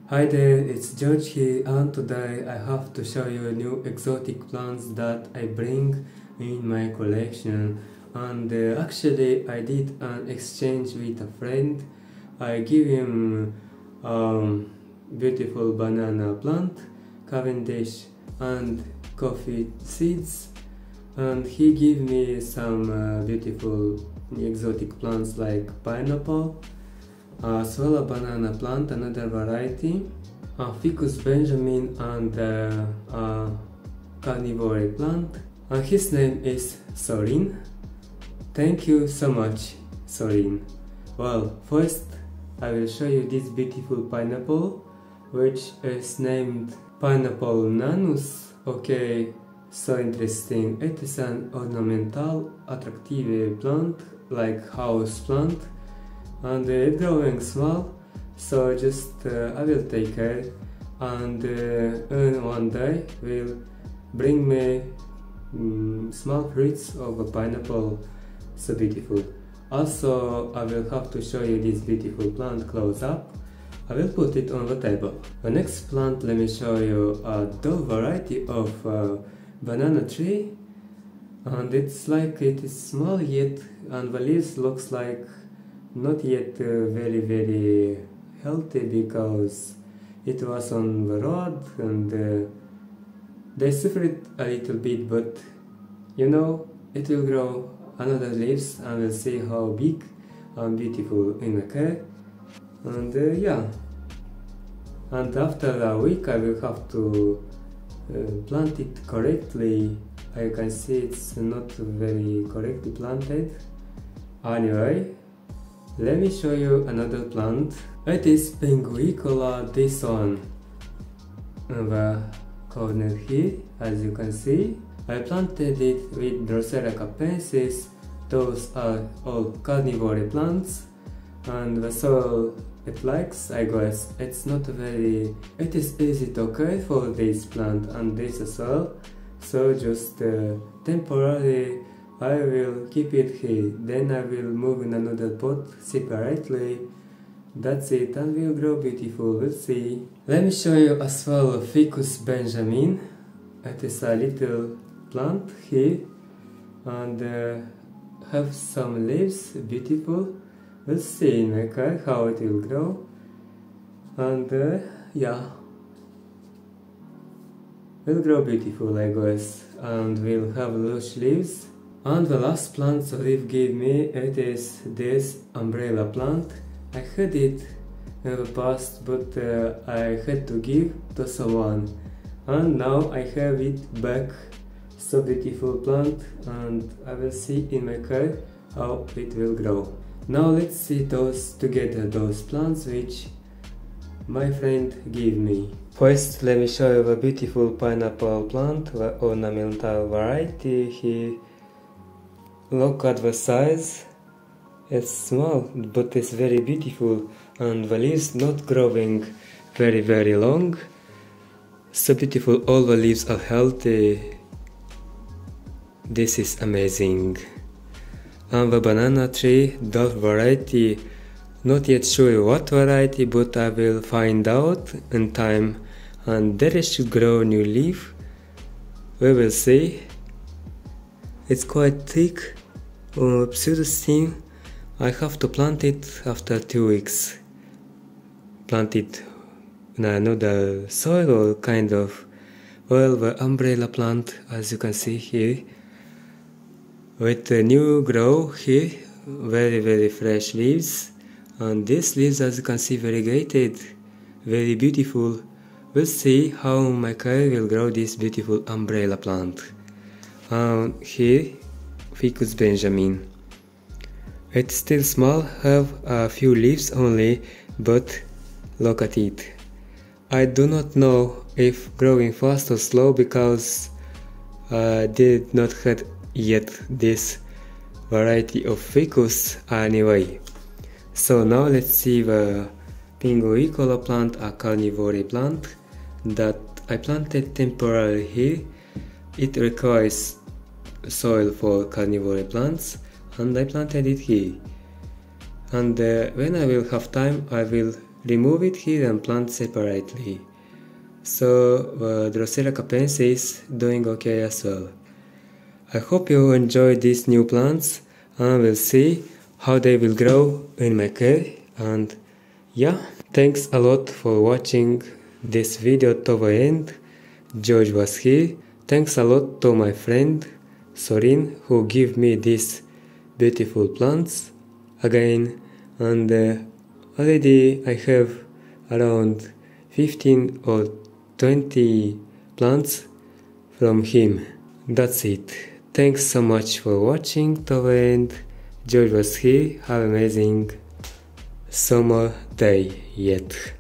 Hi there, it's George here, and today I have to show you new exotic plants that I bring in my collection. And actually I did an exchange with a friend. I give him beautiful banana plant, Cavendish and coffee seeds, and he gave me some beautiful exotic plants like pineapple, as well a banana plant, another variety, Ficus benjamin, and a carnivore plant, and his name is Sorin. Thank you so much, Sorin. Well, first I will show you this beautiful pineapple, which is named Pineapple nanus. Okay, so interesting. It is an ornamental, attractive plant, like house plant, and it's growing small, so just I will take care, and one day will bring me small fruits of a pineapple, so beautiful. Also, I will have to show you this beautiful plant close up. I will put it on the table. The next plant, let me show you a dove variety of banana tree, and it's like it is small yet, and the leaves looks like not yet very healthy, because it was on the road and they suffered a little bit, but you know, it will grow another leaves and we'll see how big and beautiful in the care. And yeah, and after a week I will have to plant it correctly. I can see it's not very correctly planted. Anyway, let me show you another plant. It is Pinguicola, this one, in the corner here, as you can see. I planted it with Drosera capensis. Those are all carnivore plants, and the soil it likes, I guess. It's not very... It is easy to care for this plant and this soil, so just temporarily I will keep it here, then I will move in another pot separately. That's it, and will grow beautiful, we'll see. Let me show you as well Ficus benjamin. It is a little plant here, and have some leaves, beautiful. We'll see in my car how it will grow. And yeah, will grow beautiful, I guess, and will have lush leaves. And the last plant Sorif gave me, it is this umbrella plant. I had it in the past, but I had to give to someone, and now I have it back. So beautiful plant, and I will see in my car how it will grow. Now let's see those together, those plants which my friend gave me. First, let me show you the beautiful pineapple plant, the ornamental variety here. Look at the size. It's small, but it's very beautiful, and the leaves not growing very long. So beautiful, all the leaves are healthy. This is amazing. And the banana tree, dove variety, not yet sure what variety, but I will find out in time, and there should grow new leaf. We will see. It's quite thick, pseudostem. I have to plant it after 2 weeks. Plant it in another soil or kind of, well, the umbrella plant, as you can see here, with a new grow here, very fresh leaves, and these leaves, as you can see, variegated, very beautiful. We'll see how my car will grow this beautiful umbrella plant. Here, Ficus benjamin. It's still small, have a few leaves only, but look at it. I do not know if growing fast or slow, because I did not have yet this variety of ficus anyway. So now let's see the Pinguicola plant, a carnivore plant that I planted temporarily here. It requires soil for carnivore plants, and I planted it here. And when I will have time, I will remove it here and plant separately. So the Drosera capense is doing okay as well. I hope you enjoy these new plants and we'll see how they will grow in my care. And yeah, thanks a lot for watching this video to the end. George was here. Thanks a lot to my friend Sorin who gave me these beautiful plants again, and already I have around 15 or 20 plants from him. That's it. Thanks so much for watching to the end. George was here. Have an amazing summer day yet.